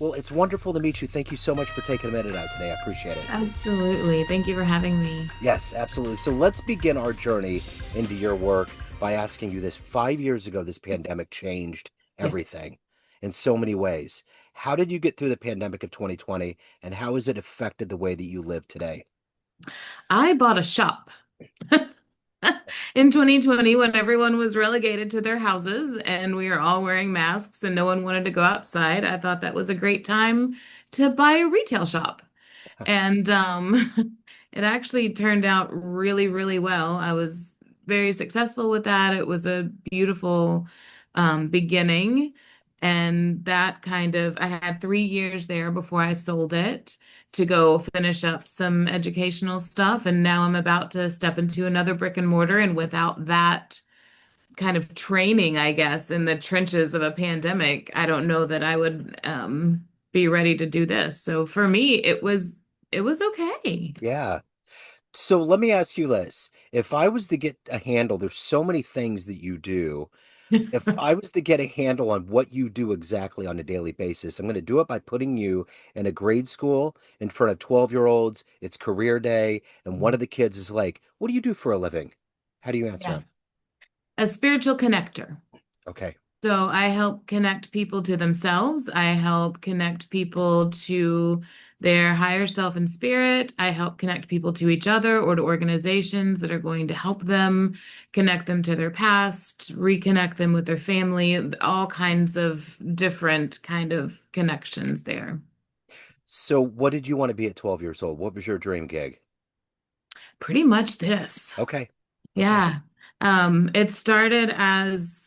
Well, it's wonderful to meet you. Thank you so much for taking a minute out today. I appreciate it. Absolutely. Thank you for having me. Yes, absolutely. So let's begin our journey into your work by asking you this. 5 years ago, this pandemic changed Yeah. everything in so many ways. How did you get through the pandemic of 2020, and how has it affected the way that you live today? I bought a shop in 2020 when everyone was relegated to their houses and we were all wearing masks and no one wanted to go outside. I thought that was a great time to buy a retail shop. And it actually turned out really, really well. I was very successful with that. It was a beautiful beginning. And that kind of, I had 3 years there before I sold it to go finish up some educational stuff. And now I'm about to step into another brick and mortar. And without that kind of training, I guess, in the trenches of a pandemic, I don't know that I would be ready to do this. So for me, it was okay. Yeah. So let me ask you this. If I was to get a handle, there's so many things that you do. If I was to get a handle on what you do exactly on a daily basis, I'm going to do it by putting you in a grade school in front of 12-year-olds. It's career day, and one of the kids is like, "What do you do for a living?" How do you answer Yeah. him? A spiritual connector. Okay. So I help connect people to themselves. I help connect people to their higher self and spirit. I help connect people to each other or to organizations that are going to help them connect them to their past, reconnect them with their family, all kinds of different kind of connections there. So what did you want to be at 12 years old? What was your dream gig? Pretty much this. Okay. Okay. Yeah. It started as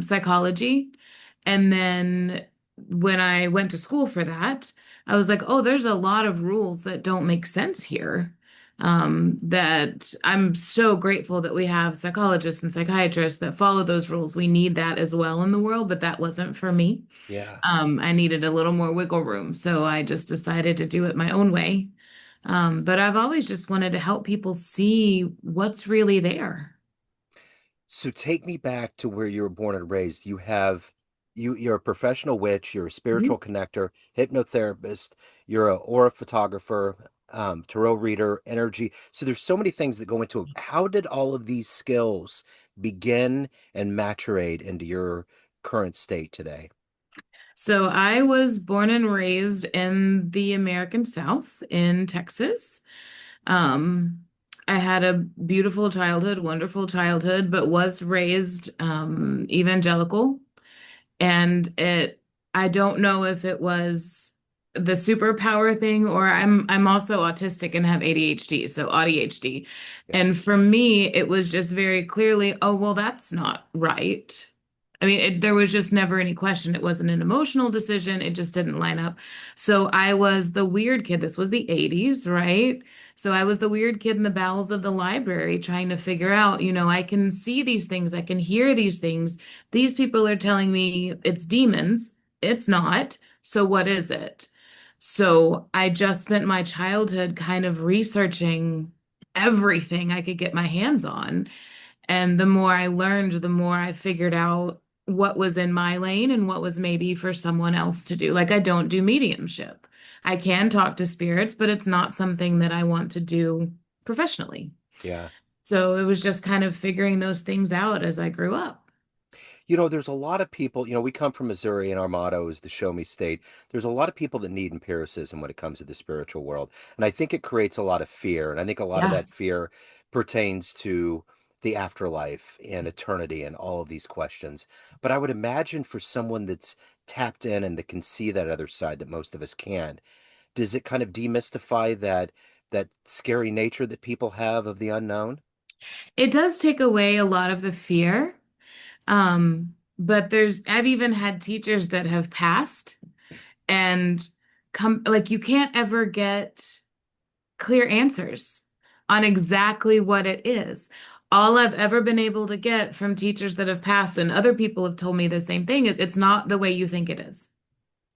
psychology. And then when I went to school for that, I was like, oh, there's a lot of rules that don't make sense here. That I'm so grateful that we have psychologists and psychiatrists that follow those rules. We need that as well in the world, but that wasn't for me. Yeah. I needed a little more wiggle room. So I just decided to do it my own way. But I've always just wanted to help people see what's really there. So take me back to where you were born and raised. You're a professional witch, you're a Mhm. spiritual connector, hypnotherapist, you're a aura photographer, tarot reader, energy. So there's so many things that go into it. How did all of these skills begin and maturate into your current state today? So I was born and raised in the American South in Texas. Um, I had a beautiful childhood, wonderful childhood, but was raised evangelical. And I don't know if it was the superpower thing or I'm also autistic and have ADHD, so ADHD. Yeah. And for me, it was just very clearly, oh, well, that's not right. I mean, there was just never any question. It wasn't an emotional decision. It just didn't line up. So I was the weird kid. This was the 80s, right? So I was the weird kid in the bowels of the library trying to figure out, I can see these things, I can hear these things. These people are telling me it's demons. It's not. So what is it? So I just spent my childhood kind of researching everything I could get my hands on. And the more I learned, the more I figured out what was in my lane and what was maybe for someone else to do. Like I don't do mediumship. I can talk to spirits, but it's not something that I want to do professionally. Yeah. So it was just kind of figuring those things out as I grew up. There's a lot of people, we come from Missouri and our motto is the show me state. There's a lot of people that need empiricism when it comes to the spiritual world. And I think it creates a lot of fear. And I think a lot of Yeah. that fear pertains to the afterlife and eternity and all of these questions. But I would imagine for someone that's tapped in and that can see that other side that most of us can't, does it kind of demystify that scary nature that people have of the unknown? It does take away a lot of the fear. But I've even had teachers that have passed and come, like, you can't ever get clear answers on exactly what it is. All I've ever been able to get from teachers that have passed, and other people have told me the same thing, is it's not the way you think it is.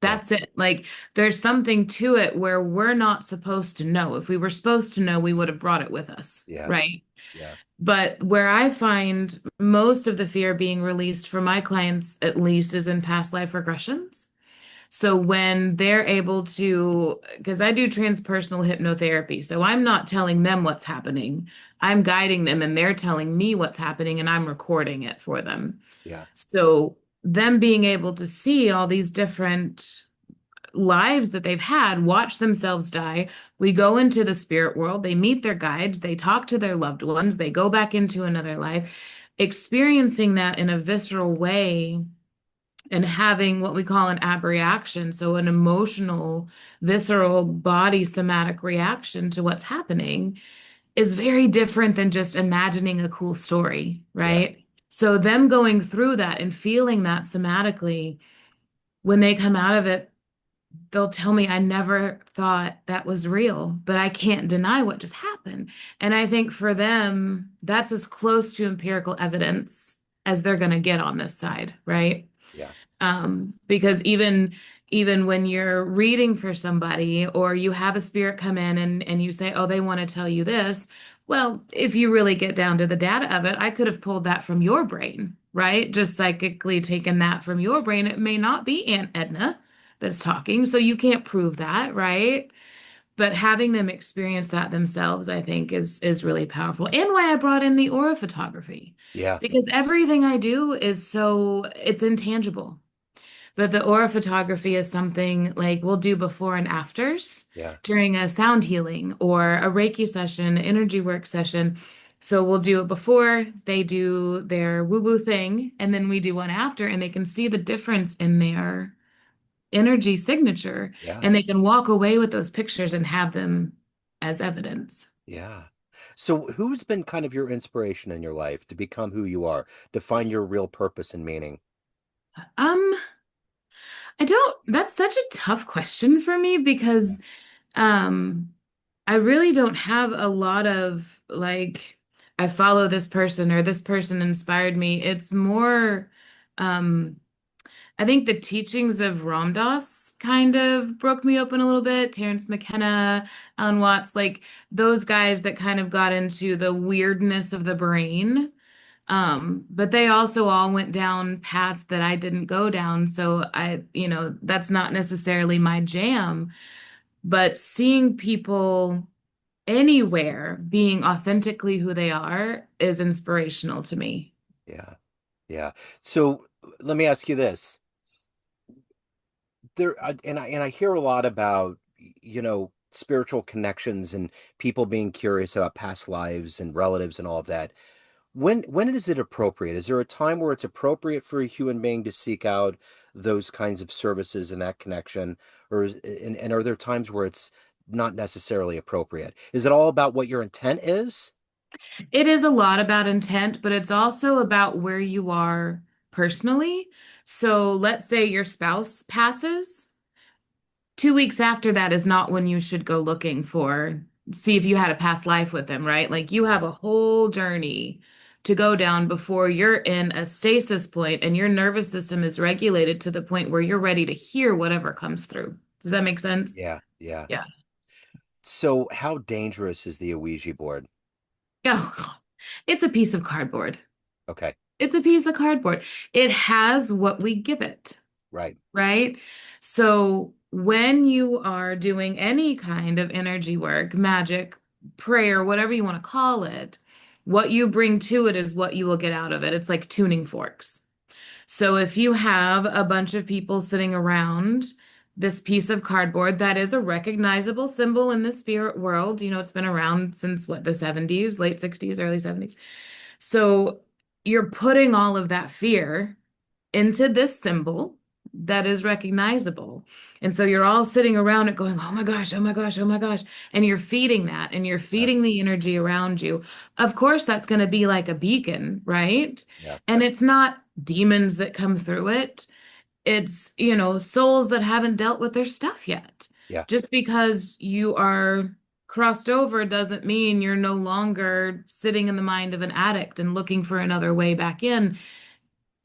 Yeah. That's it. Like, there's something to it where we're not supposed to know. If we were supposed to know, we would have brought it with us, Yeah. right? Yeah. But where I find most of the fear being released for my clients, at least, is in past life regressions. So when they're able to, because I do transpersonal hypnotherapy, so I'm not telling them what's happening. I'm guiding them and they're telling me what's happening and I'm recording it for them. Yeah. So them being able to see all these different lives that they've had, watch themselves die. We go into the spirit world, they meet their guides, they talk to their loved ones, they go back into another life, experiencing that in a visceral way and having what we call an abreaction, so an emotional, visceral, body somatic reaction to what's happening is very different than just imagining a cool story, Yeah. right? So them going through that and feeling that somatically, when they come out of it, they'll tell me, I never thought that was real, but I can't deny what just happened. And I think for them, that's as close to empirical evidence as they're going to get on this side, right? Yeah. Because even when you're reading for somebody or you have a spirit come in and you say, oh, they want to tell you this. Well, if you really get down to the data of it, I could have pulled that from your brain, right? Just psychically taken that from your brain. It may not be Aunt Edna that's talking, so you can't prove that, right? But having them experience that themselves, I think, is really powerful. And why I brought in the aura photography, Yeah. because everything I do is so it's intangible. But the aura photography is something like we'll do before and afters Yeah. during a sound healing or a Reiki session, energy work session. So we'll do it before they do their woo-woo thing, and then we do one after, and they can see the difference in their energy signature, Yeah. and they can walk away with those pictures and have them as evidence. Yeah. So who's been kind of your inspiration in your life to become who you are, to find your real purpose and meaning? Um, I don't, that's such a tough question for me because Um, I really don't have a lot of like, I follow this person or this person inspired me. It's more, um, I think the teachings of Ram Dass kind of broke me open a little bit. Terrence McKenna, Alan Watts, like those guys that kind of got into the weirdness of the brain. But they also all went down paths that I didn't go down. So that's not necessarily my jam. But seeing people anywhere being authentically who they are is inspirational to me. Yeah. Yeah. So let me ask you this. And I hear a lot about, spiritual connections and people being curious about past lives and relatives and all of that. When is it appropriate? Is there a time where it's appropriate for a human being to seek out those kinds of services and that connection? And are there times where it's not necessarily appropriate? Is it all about what your intent is? It is a lot about intent, but it's also about where you are personally. So let's say your spouse passes. 2 weeks after that is not when you should go looking for, see if you had a past life with them, right? Like you have Yeah. a whole journey to go down before you're in a stasis point and your nervous system is regulated to the point where you're ready to hear whatever comes through. Does that make sense? Yeah. Yeah. Yeah. So how dangerous is the Ouija board? Oh, it's a piece of cardboard. Okay. It's a piece of cardboard. It has what we give it. Right. Right? So when you are doing any kind of energy work, magic, prayer, whatever you want to call it, what you bring to it is what you will get out of it. It's like tuning forks. So if you have a bunch of people sitting around this piece of cardboard that is a recognizable symbol in the spirit world, it's been around since what, the 70s, late 60s, early 70s. So you're putting all of that fear into this symbol that is recognizable. And so you're all sitting around it going, oh my gosh, oh my gosh, oh my gosh. And you're feeding that and you're Yeah. feeding the energy around you. Of course, that's going to be like a beacon, right? Yeah. And it's not demons that come through it. It's, souls that haven't dealt with their stuff yet. Yeah. Just because you are crossed over doesn't mean you're no longer sitting in the mind of an addict and looking for another way back in.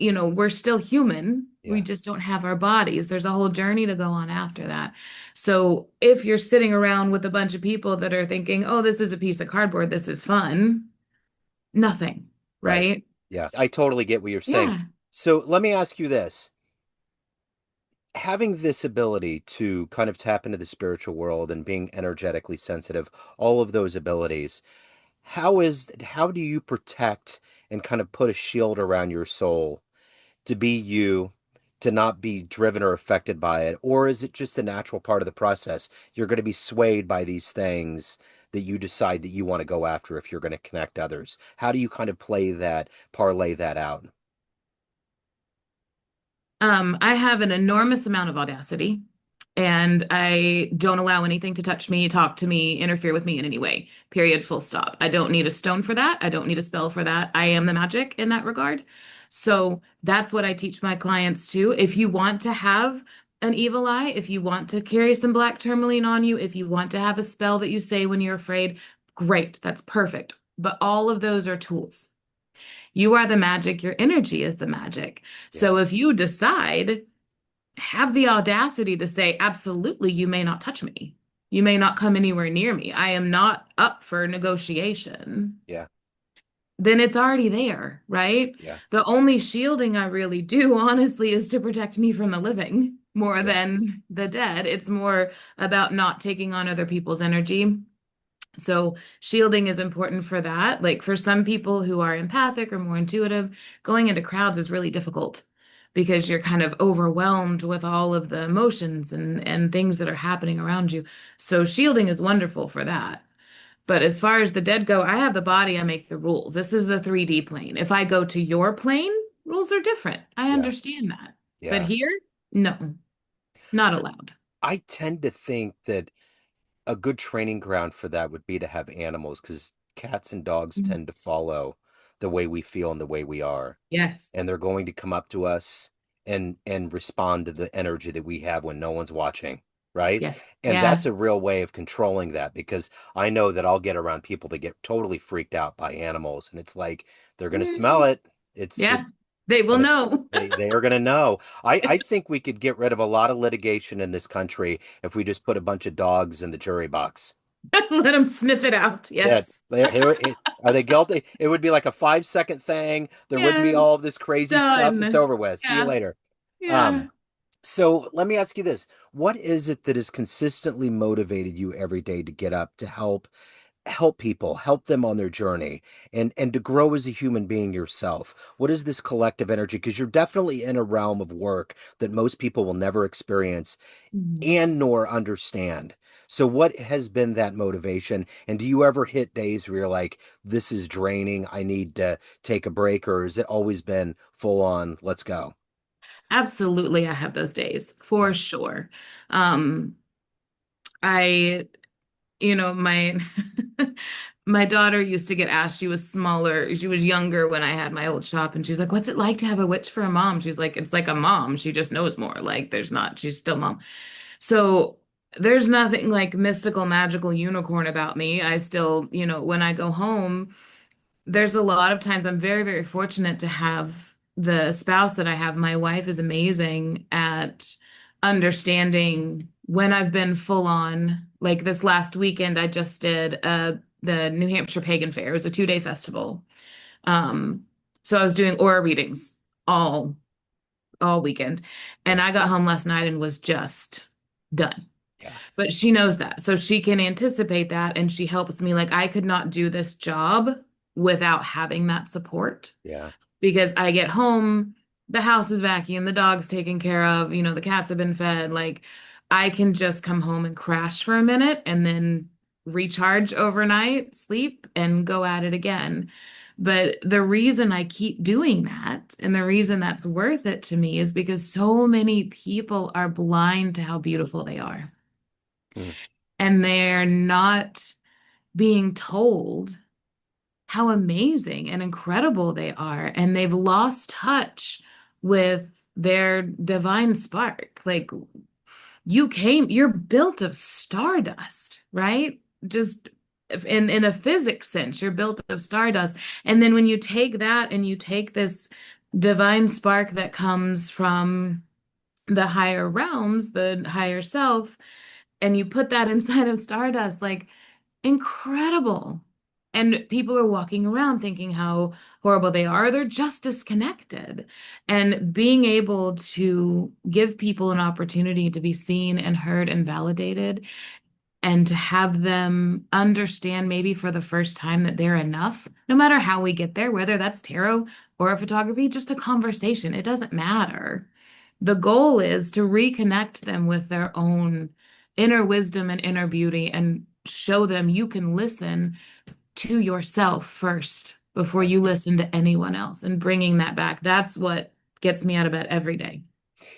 We're still human. We Yeah. just don't have our bodies. There's a whole journey to go on after that. So if you're sitting around with a bunch of people that are thinking, oh, this is a piece of cardboard, this is fun, nothing, Right. right? Yeah. I totally get what you're saying. Yeah. So let me ask you this. having this ability to kind of tap into the spiritual world and being energetically sensitive, all of those abilities, how do you protect and kind of put a shield around your soul to be you, to not be driven or affected by it? Or is it just a natural part of the process? You're going to be swayed by these things that you decide that you want to go after if you're going to connect others. How do you kind of play that, parlay that out? I have an enormous amount of audacity, and I don't allow anything to touch me, talk to me, interfere with me in any way. Period, full stop. I don't need a stone for that. I don't need a spell for that. I am the magic in that regard. So that's what I teach my clients too. If you want to have an evil eye, if you want to carry some black tourmaline on you, if you want to have a spell that you say when you're afraid, great, that's perfect. But all of those are tools. You are the magic, your energy is the magic. Yeah, So if you decide, have the audacity to say, absolutely, you may not touch me. You may not come anywhere near me. I am not up for negotiation. yeah, Then it's already there, right? yeah, The only shielding I really do, honestly, is to protect me from the living more yeah, than the dead. It's more about not taking on other people's energy. So shielding is important for that. Like for some people who are empathic or more intuitive, going into crowds is really difficult because you're kind of overwhelmed with all of the emotions and things that are happening around you. So shielding is wonderful for that. But as far as the dead go, I have the body, I make the rules. This is the 3D plane. If I go to your plane, rules are different. I yeah, understand that. But yeah. here, no, not allowed. I tend to think that a good training ground for that would be to have animals, because cats and dogs Mhm. tend to follow the way we feel and the way we are. Yes. And they're going to come up to us and respond to the energy that we have when no one's watching, right? Yes. And Yeah. that's a real way of controlling that, because I know that I'll get around people that get totally freaked out by animals, and it's like they're going to smell it. It's Yeah. just They will and it, know. they are going to know. I think we could get rid of a lot of litigation in this country if we just put a bunch of dogs in the jury box. Let them sniff it out. Yeah, Yes. are they guilty? It would be like a 5 second thing. There wouldn't be Yes. all of this crazy stuff. It's Done. over with. See you Yeah. later. Yeah. Um, so let me ask you this. What is it that has consistently motivated you every day to get up to help people, help them on their journey, and to grow as a human being yourself? What is this collective energy? Because you're definitely in a realm of work that most people will never experience Mhm. and nor understand. So what has been that motivation? And do you ever hit days where you're like, this is draining, I need to take a break, or has it always been full on, let's go? Absolutely, I have those days for Yeah. sure. Um, I, my my daughter used to get asked, she was smaller, she was younger when I had my old shop, and she's like, "What's it like to have a witch for a mom?" She's like, "It's like a mom. She just knows more. Like there's not, she's still mom." So there's nothing like mystical, magical unicorn about me. I still, when I go home, there's a lot of times I'm very, very fortunate to have the spouse that I have. My wife is amazing at understanding when I've been full on. Like this last weekend, I just did the New Hampshire Pagan Fair. It was a 2-day festival. Um, so I was doing aura readings all all weekend, and Yeah. I got home last night and was just done. Yeah. But she knows that. So she can anticipate that and she helps me. Like I could not do this job without having that support Yeah. because I get home, the house is vacuumed, the dog's taken care of, the cats have been fed. Like I can just come home and crash for a minute and then recharge overnight, sleep, and go at it again. But the reason I keep doing that and the reason that's worth it to me is because so many people are blind to how beautiful they are. Mm. And they're not being told how amazing and incredible they are. And they've lost touch with their divine spark. Like you're built of stardust, right? Just in a physics sense, you're built of stardust. And then when you take that and you take this divine spark that comes from the higher realms, the higher self, and you put that inside of stardust, like incredible. And people are walking around thinking how horrible they are. They're just disconnected. And being able to give people an opportunity to be seen and heard and validated, and to have them understand maybe for the first time that they're enough, no matter how we get there, whether that's tarot or photography, just a conversation, it doesn't matter. The goal is to reconnect them with their own inner wisdom and inner beauty and show them you can listen to yourself first before Yeah. you listen to anyone else, and bringing that back. That's what gets me out of bed every day.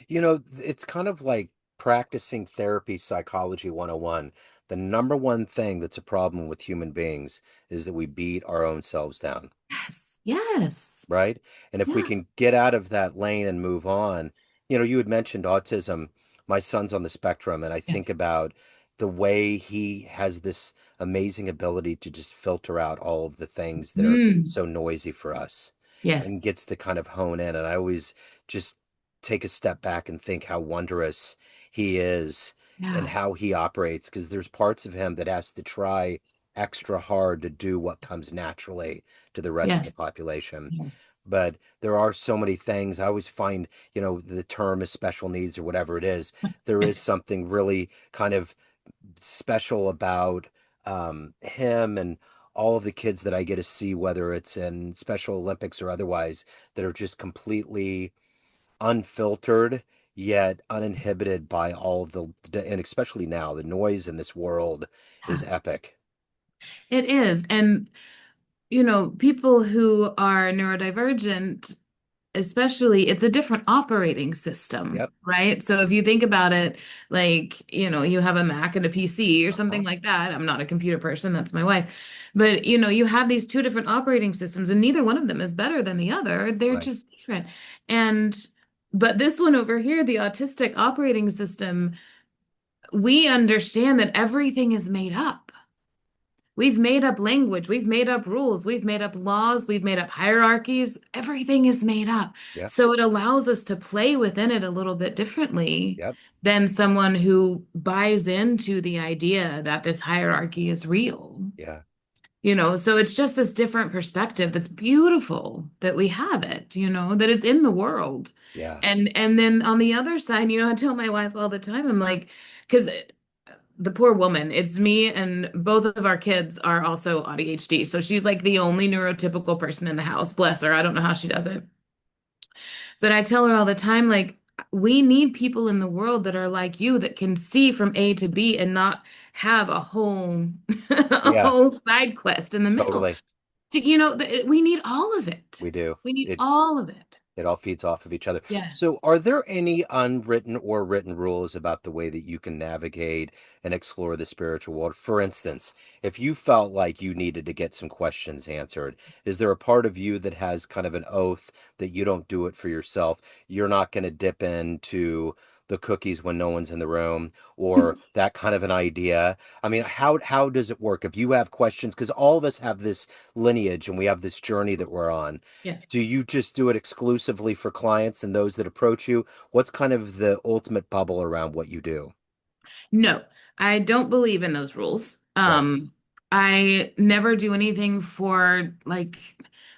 It's kind of like practicing therapy psychology 101. The number one thing that's a problem with human beings is that we beat our own selves down. Yes, yes. Right? And if we Yeah. can get out of that lane and move on, you had mentioned autism. My son's on the spectrum, and I Yeah. think about the way he has this amazing ability to just filter out all of the things that are Mm, so noisy for us and yes. gets to kind of hone in. And I always just take a step back and think how wondrous he is and Yeah. how he operates, because there's parts of him that has to try extra hard to do what comes naturally to the rest of the Yes. population. Yes. But there are so many things. I always find, the term is special needs or whatever it is. There is something really kind of special about him and all of the kids that I get to see, whether it's in Special Olympics or otherwise, that are just completely unfiltered yet uninhibited by all of and especially now, the noise in this world is Yeah. epic. It is. And, people who are neurodivergent, especially, it's a different operating system, Yep. right? So if you think about it, like, you have a Mac and a PC or something Uh-huh. like that. I'm not a computer person, that's my wife. But, you have these two different operating systems, and neither one of them is better than the other. They're Right. just different. And, but this one over here, the autistic operating system, we understand that everything is made up. We've made up language, we've made up rules, we've made up laws, we've made up hierarchies. Everything is made up. Yep. So it allows us to play within it a little bit differently Yep. than someone who buys into the idea that this hierarchy is real. Yeah. So it's just this different perspective that's beautiful that we have it, that it's in the world. Yeah. And then on the other side, I tell my wife all the time, I'm like, because the poor woman, it's me, and both of our kids are also ADHD. So she's like the only neurotypical person in the house. Bless her. I don't know how she does it. But I tell her all the time, like, we need people in the world that are like you, that can see from A to B and not have a whole a Yeah. whole side quest in the middle. Totally. We need all of it. We do. We need It all of it. It all feeds off of each other. So, Yes. are there any unwritten or written rules about the way that you can navigate and explore the spiritual world? For instance, if you felt like you needed to get some questions answered, is there a part of you that has kind of an oath that you don't do it for yourself? You're not going to dip into the cookies when no one's in the room, or that kind of an idea. I mean, how does it work? If you have questions, because all of us have this lineage and we have this journey that we're on, do Yes. you just do it exclusively for clients and those that approach you? What's kind of the ultimate bubble around what you do? No, I don't believe in those rules. Okay. I never do anything for, like,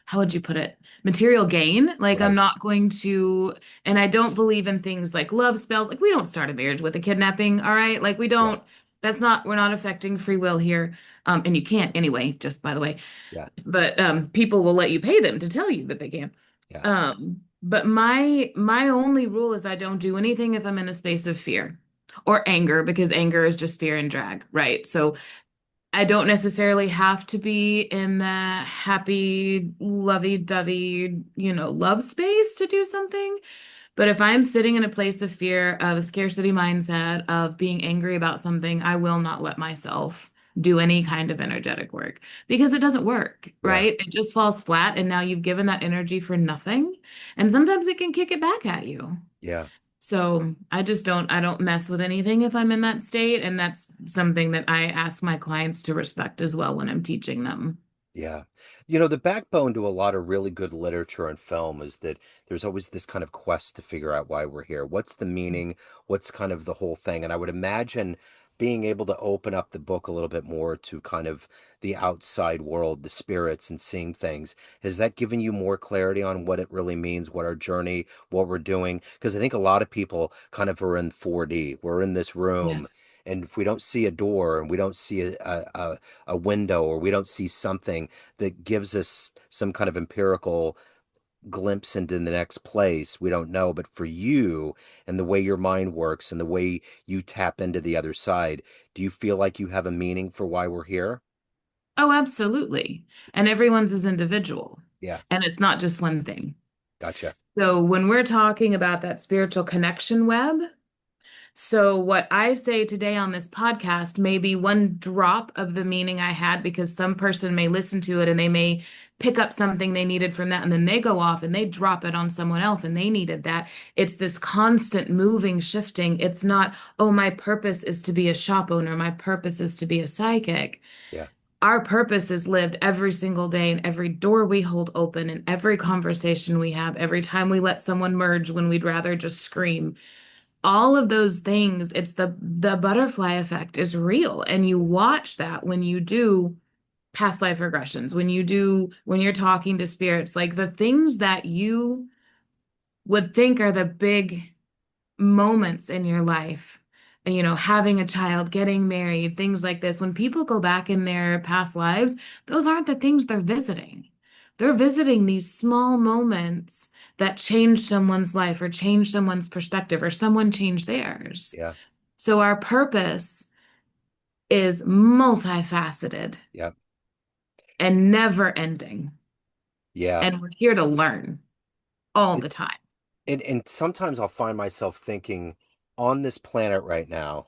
how would you put it? Material gain. Like, I'm Right. not going to, and I don't believe in things like love spells. Like, we don't start a marriage with a kidnapping, all right? Like, we Yeah. don't, we're not affecting free will here. And you can't anyway, just by the way. Yeah. But people will let you pay them to tell you that they can. Yeah. But my only rule is I don't do anything if I'm in a space of fear or anger, because anger is just fear and drag, right? So I don't necessarily have to be in the happy, lovey-dovey, love space to do something. But if I'm sitting in a place of fear, of a scarcity mindset, of being angry about something, I will not let myself do any kind of energetic work, because it doesn't work, Yeah. right? It just falls flat, and now you've given that energy for nothing. And sometimes it can kick it back at you. Yeah. So I don't mess with anything if I'm in that state. And that's something that I ask my clients to respect as well when I'm teaching them. Yeah. You know, the backbone to a lot of really good literature and film is that there's always this kind of quest to figure out why we're here. What's the meaning? What's kind of the whole thing? And I would imagine being able to open up the book a little bit more to kind of the outside world, the spirits and seeing things, has that given you more clarity on what it really means, what our journey, what we're doing? Because I think a lot of people kind of are in 4D. We're in this Yeah. room. And if we don't see a door and we don't see a window or we don't see something that gives us some kind of empirical glimpse into the next place. We don't know. But for you and the way your mind works and the way you tap into the other side, do you feel like you have a meaning for why we're here? Oh, absolutely. And everyone's is individual. Yeah, And it's not just one thing. gotcha. So when we're talking about that spiritual connection web, so what I say today on this podcast may be one drop of the meaning I had because some person may listen to it and they may pick up something they needed from that and then they go off and they drop it on someone else and they needed that. It's this constant moving, shifting. It's not, oh, my purpose is to be a shop owner. My purpose is to be a psychic. Yeah, Our purpose is lived every single day in every door we hold open, in every conversation we have, every time we let someone merge when we'd rather just scream. All of those things, it's the butterfly effect is real. And you watch that when you do past life regressions, when you're talking to spirits, like the things that you would think are the big moments in your life, having a child, getting married, things like this. When people go back in their past lives, those aren't the things they're visiting. They're visiting these small moments that change someone's life or change someone's perspective or someone changed theirs. yeah, So our purpose is multifaceted yeah, and never ending. yeah. And we're here to learn all the time. And sometimes I'll find myself thinking on this planet right now,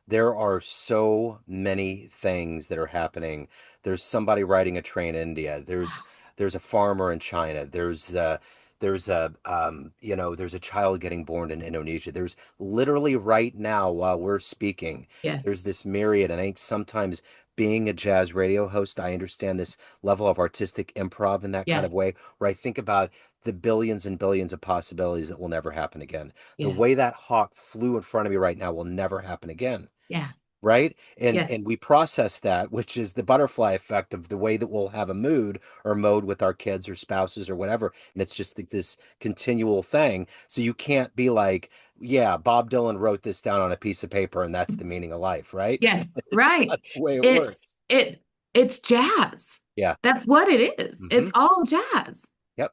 there are so many things that are happening. There's somebody riding a train in India. There's a farmer in China. There's a there's a child getting born in Indonesia. There's literally right now while we're speaking, there's Yes. this myriad. And I think sometimes being a jazz radio host, I understand this level of artistic improv in that kind of Yes. way, where I think about the billions and billions of possibilities that will never happen again. The Yeah. way that hawk flew in front of me right now will never happen again. Yeah. Right. And Yes. and we process that, which is the butterfly effect of the way that we'll have a mood or mode with our kids or spouses or whatever. And it's just like this continual thing. So you can't be like, yeah, Bob Dylan wrote this down on a piece of paper and that's the meaning of life, right? Yes, It's right. not the way it It's works. it it's jazz. Yeah. That's what it is. It's Hmm. all jazz. Yep.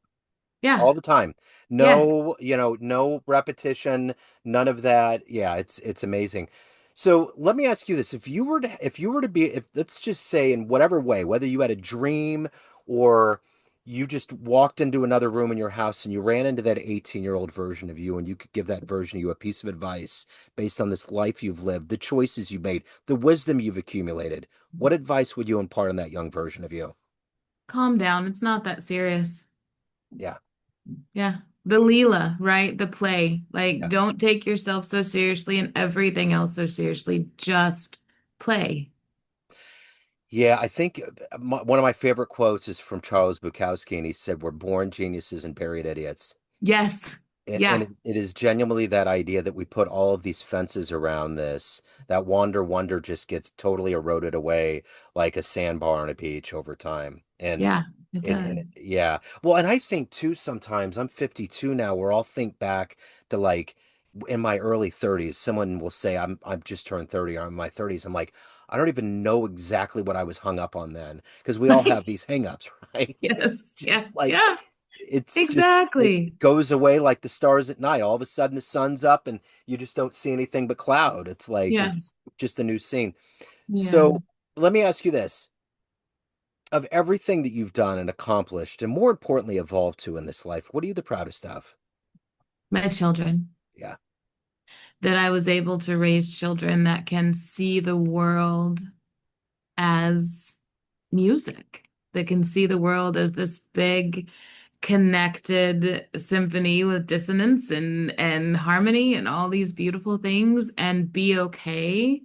Yeah. All the time. Yes. No, no repetition, none of that. Yeah, it's amazing. So let me ask you this. If you were to be, if let's just say in whatever way, whether you had a dream or you just walked into another room in your house and you ran into that 18-year-old version of you and you could give that version of you a piece of advice based on this life you've lived, the choices you made, the wisdom you've accumulated, what advice would you impart on that young version of you? Calm down. It's not that serious. Yeah. Yeah. The Leela, right? The play. Like, Yeah. don't take yourself so seriously and everything else so seriously. Just play. Yeah, I think one of my favorite quotes is from Charles Bukowski, and he said, "We're born geniuses and buried idiots." Yes. And Yeah. it is genuinely that idea that we put all of these fences around this, that wonder just gets totally eroded away like a sandbar on a beach over time. And Yeah. It does. yeah. Well, and I think too sometimes I'm 52 now, where I'll think back to like in my early 30s, someone will say I've just turned 30 or I'm in my 30s. I'm like, I don't even know exactly what I was hung up on then because we all have Right. these hang-ups, right? It's Yes. Yeah. just like Yeah. it's just it Exactly. goes away like the stars at night. All of a sudden the sun's up and you just don't see anything but cloud. It's like Yeah. it's just a new scene. Yeah. So let me ask you this. Of everything that you've done and accomplished, and more importantly, evolved to in this life, what are you the proudest of? My children. Yeah. That I was able to raise children that can see the world as music, that can see the world as this big connected symphony with dissonance and harmony and all these beautiful things and be okay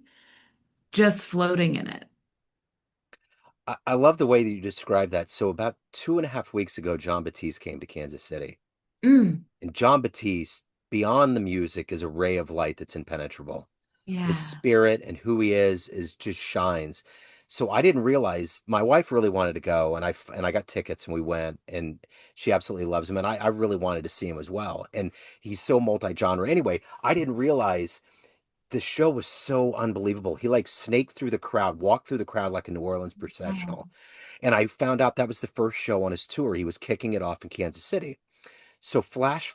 just floating in it. I love the way that you describe that. So about 2.5 weeks ago, John Batiste came to Kansas City. Mm, And John Batiste, beyond the music, is a ray of light that's impenetrable. His yeah. spirit and who he is just shines. So I didn't realize my wife really wanted to go, and I got tickets and we went, and she absolutely loves him, and I really wanted to see him as well. And he's so multi-genre. Anyway, I didn't realize the show was so unbelievable. He like snaked through the crowd, walked through the crowd like a New Orleans Oh, processional. And I found out that was the first show on his tour. He was kicking it off in Kansas City. So flash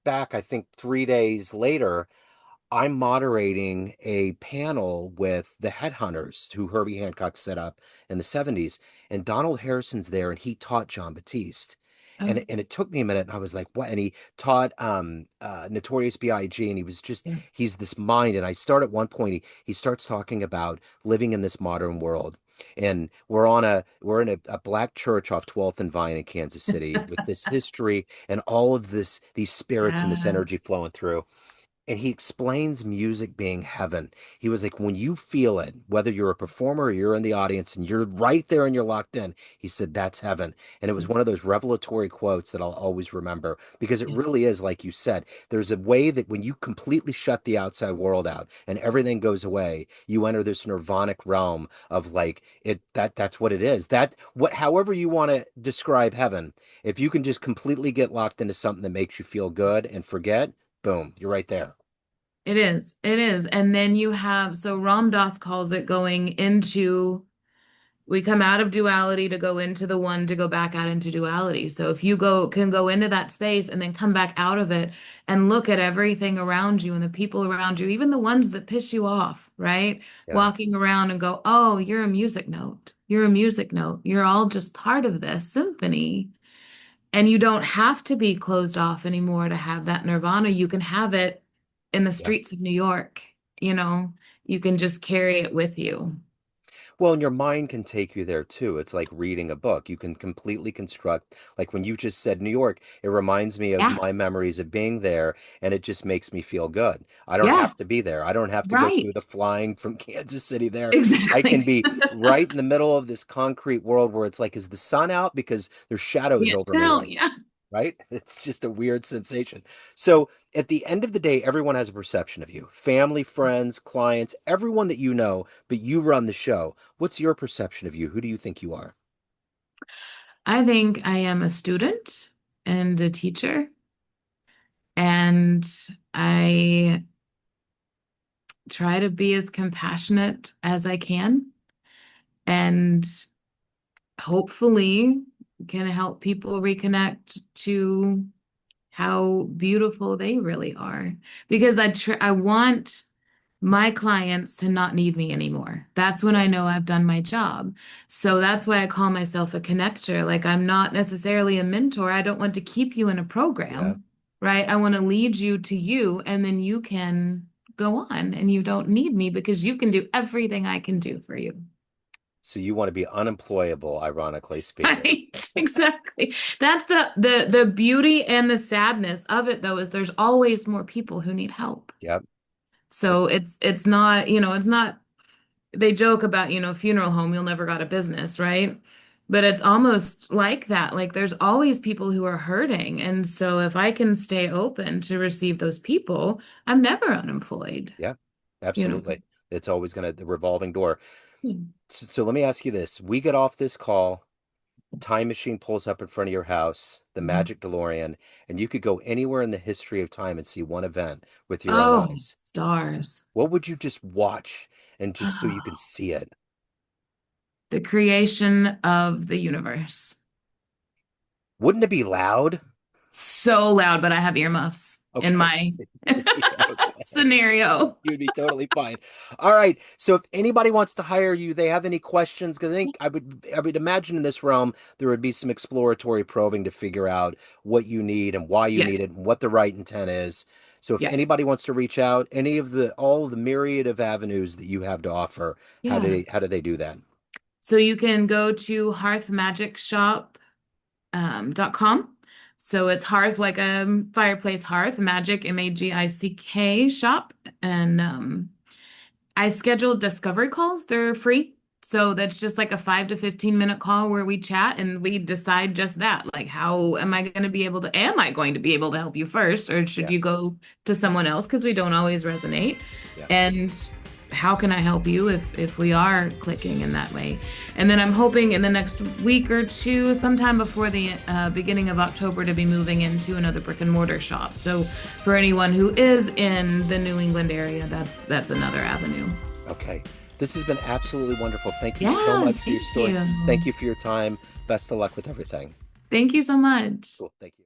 back, I think 3 days later, I'm moderating a panel with the Headhunters who Herbie Hancock set up in the 70s. And Donald Harrison's there and he taught John Batiste. oh, And it took me a minute and I was like, what? And he taught Notorious B.I.G. and he was just, yeah. he's this mind. And I start at one point, he starts talking about living in this modern world. And we're in a black church off 12th and Vine in Kansas City with this history and all of these spirits and this Yeah. energy flowing through. And he explains music being heaven. He was like, when you feel it, whether you're a performer or you're in the audience and you're right there and you're locked in, he said, that's heaven. And it was one of those revelatory quotes that I'll always remember because it Yeah. really is, like you said, there's a way that when you completely shut the outside world out and everything goes away, you enter this nirvanic realm of like that's what it is. That what however you want to describe heaven, if you can just completely get locked into something that makes you feel good and forget, boom, you're right there. It is. It is. And then you have, so Ram Dass calls it going into, we come out of duality to go into the one to go back out into duality. So if you can go into that space and then come back out of it and look at everything around you and the people around you, even the ones that piss you off, right? Yeah. Walking around and go, oh, you're a music note. You're a music note. You're all just part of this symphony. And you don't have to be closed off anymore to have that nirvana. You can have it in the Yeah. streets of New York. You know, you can just carry it with you. Well, and your mind can take you there too. It's like reading a book. You can completely construct, like when you just said New York, it reminds me of Yeah. my memories of being there, and it just makes me feel good. I don't Yeah. have to be there. I don't have to go through Right. the flying from Kansas City there. I can Exactly. be right in the middle of this concrete world where it's like, is the sun out? Because there's shadows Yeah. over me Tell, right yeah. right? It's just a weird sensation. So at the end of the day, everyone has a perception of you family, friends, clients, everyone that you know, but you run the show. What's your perception of you? Who do you think you are? I think I am a student and a teacher, and I try to be as compassionate as I can, and hopefully can help people reconnect to how beautiful they really are. Because I want my clients to not need me anymore. That's when Yeah. I know I've done my job. So that's why I call myself a connector. Like I'm not necessarily a mentor. I don't want to keep you in a Yeah. program, right? I want to lead you to you, and then you can go on and you don't need me because you can do everything I can do for you. So you want to be unemployable, ironically speaking. Right, exactly. That's the beauty and the sadness of it though, is there's always more people who need help. Yep. So it's not, it's not, they joke about, funeral home, you'll never got a business, right? But it's almost like that. Like there's always people who are hurting. And so if I can stay open to receive those people, I'm never unemployed, Yeah. you know. Absolutely. It's always going to the revolving door. Hmm. So let me ask you this. We get off this call, time machine pulls up in front of your house, the Mhm. magic DeLorean, and you could go anywhere in the history of time and see one event with your own Oh, eyes. stars. What would you just watch and just so you can see it? The creation of the universe. Wouldn't it be loud? So loud, but I have earmuffs in Okay, my so you'd be okay. scenario. You'd be totally fine. All right. So if anybody wants to hire you, they have any questions, because I would imagine in this realm there would be some exploratory probing to figure out what you need and why you Yeah, need it and what the right intent is. So if yeah, anybody wants to reach out, any of the all of the myriad of avenues that you have to offer, yeah. how do they do that? So you can go to hearthmagickshop.com. So it's hearth like a fireplace hearth, magic, Magick shop. And I schedule discovery calls. They're free. So that's just like a 5 to 15 minute call where we chat and we decide just that. Like, how am I going to be able to help you first, or should Yeah. you go to someone else? Because we don't always resonate. Yeah. And how can I help you if we are clicking in that way? And then I'm hoping in the next week or two, sometime before the beginning of October, to be moving into another brick and mortar shop. So for anyone who is in the New England area, that's another avenue. Okay. This has been absolutely wonderful. Thank you so Yeah, much for your thank story. you. Thank you for your time. Best of luck with everything. Thank you so much. Cool. Thank you.